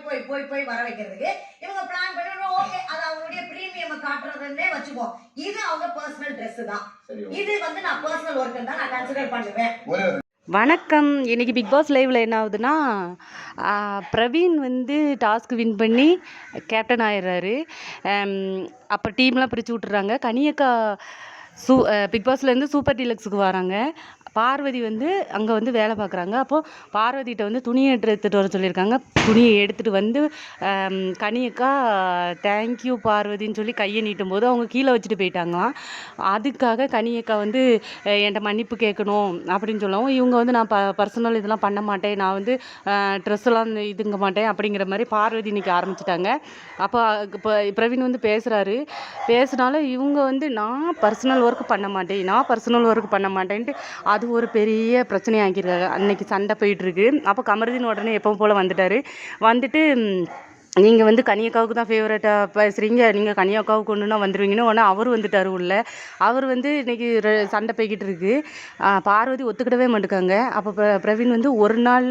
போய் வர வைக்கிறதுக்கு இவங்க பிளான் பண்ணி ஓகே அது அவங்களுடைய பிரீமியம் காட்டுறதுன்னே வச்சுப்போம். இது அவங்க பர்சனல் ட்ரெஸ் தான். இது வந்து நான் பர்சனல் ஒர்க் தான் நான் கன்சிடர் பண்ணுவேன். வணக்கம். இன்றைக்கி பிக் பாஸ் லைவில் என்ன ஆகுதுன்னா, பிரவீன் வந்து டாஸ்க் வின் பண்ணி கேப்டன் ஆயிடுறாரு. அப்போ டீம்லாம் பிரித்து விட்டுறாங்க. கனியக்கா பிக் பாஸ்லேருந்து சூப்பர் டீலக்ஸுக்கு வராங்க. பார்வதி வந்து அங்கே வந்து வேலை பார்க்குறாங்க. அப்போது பார்வதிகிட்ட வந்து துணியை எடுத்துகிட்டு வர சொல்லியிருக்காங்க. துணியை எடுத்துகிட்டு வந்து கனியக்கா தேங்க்யூ பார்வதின்னு சொல்லி கையை நீட்டும் போது அவங்க கீழே வச்சுட்டு போயிட்டாங்களாம். அதுக்காக கனியக்கா வந்து என்கிட்ட மன்னிப்பு கேட்கணும் அப்படின்னு சொல்லவும், இவங்க வந்து நான் பர்சனல் இதெல்லாம் பண்ண மாட்டேன், நான் வந்து ட்ரெஸ்ஸெல்லாம் இதுங்க மாட்டேன் அப்படிங்கிற மாதிரி பார்வதி இன்றைக்கி ஆரம்பிச்சிட்டாங்க. அப்போ இப்போ பிரவீன் வந்து பேசுனாலும் இவங்க வந்து நான் பர்சனல் ஒர்க் பண்ண மாட்டேன்ட்டு அது ஒரு பெரிய பிரச்சனையாக்கியிருக்காங்க. அன்னைக்கு சண்டை போயிட்டுருக்கு. அப்போ கமருதீன் உடனே எப்பவும் போல் வந்துட்டு நீங்கள் வந்து கனியக்காவுக்கு தான் ஃபேவரட்டாக பேசுகிறீங்க, நீங்கள் கனியக்காவுக்கு ஒன்றுனா வந்துடுவீங்கன்னு உடனே அவர் வந்துட்டார் உள்ள. அவர் வந்து இன்றைக்கி சண்டை போய்கிட்டு இருக்கு. பார்வதி ஒத்துக்கிடவே மாட்டுக்காங்க. அப்போ பிரவீன் வந்து ஒரு நாள்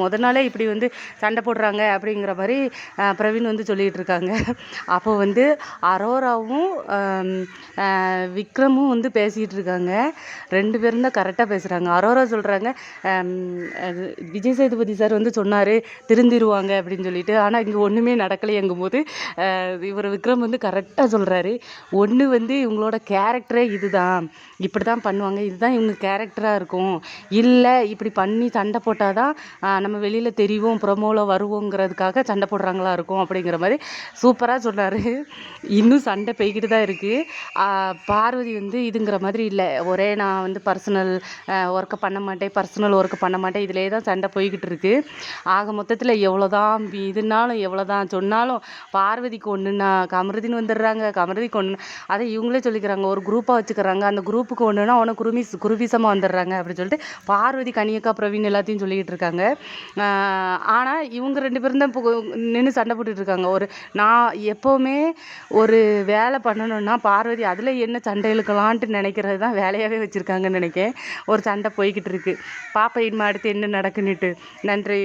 முதல் நாளே இப்படி வந்து சண்டை போடுறாங்க அப்படிங்கிற மாதிரி பிரவீன் வந்து சொல்லிகிட்டு இருக்காங்க. அப்போ வந்து அரோராவும் விக்ரமும் வந்து பேசிகிட்டு இருக்காங்க. 2 பேரும் தான் கரெக்டாக பேசுகிறாங்க. அரோரா சொல்கிறாங்க, விஜய் சேதுபதி சார் வந்து சொன்னார் திருந்திருவாங்க அப்படின்னு சொல்லிட்டு, ஆனால் இங்கே ஒன்றுமே நடக்கலையங்கும் போது இவர் விக்ரம் வந்து கரெக்டாக சொல்கிறாரு. ஒன்று வந்து இவங்களோட கேரக்டரே இதுதான், இப்படி தான் பண்ணுவாங்க, இதுதான் இவங்க கேரக்டராக இருக்கும், இல்லை இப்படி பண்ணி சண்டை போட்டால் தான் நம்ம வெளியில் தெரிவோம் ப்ரொமோவில் வருவோங்கிறதுக்காக சண்டை போடுறாங்களா இருக்கும் அப்படிங்கிற மாதிரி சூப்பராக சொன்னார். இன்னும் சண்டை போய்கிட்டு தான் இருக்குது. பார்வதி வந்து இதுங்கிற மாதிரி இல்லை, ஒரே நான் வந்து பர்சனல் ஒர்க்கை பண்ண மாட்டேன் இதிலே தான் சண்டை போய்கிட்டு இருக்குது. ஆக மொத்தத்தில் எவ்வளோதான் இதுனாலும் எவ்வளோதான் சொன்னாலும் பார்வதிக்கு ஒன்றுனா கமருதீன் வந்துடுறாங்க, கமருதிக்கு ஒன்று அதை இவங்களே சொல்லிக்கிறாங்க, ஒரு குரூப்பாக வச்சுக்கிறாங்க. அந்த குரூப்புக்கு ஒன்றுனா அவனை குருவிசமாக வந்துடுறாங்க அப்படின்னு சொல்லிட்டு பார்வதி கனியக்கா பிரவீன் எல்லாத்தையும் சொல்லிக்கிட்டு இருக்காங்க. ஆனால் இவங்க 2 பேரும் தான் இப்போ நின்று சண்டை போட்டுட்டு இருக்காங்க. நான் எப்போவுமே ஒரு வேலை பண்ணணும்னா பார்வதி அதில் என்ன சண்டை இழுக்கலான்ட்டு நினைக்கிறது தான் வேலையாகவே வச்சுருக்காங்கன்னு நினைக்கிறேன். ஒரு சண்டை போய்கிட்டு இருக்கு. பாப்பா இனிமே அடுத்து என்ன நடக்குன்னுட்டு. நன்றி.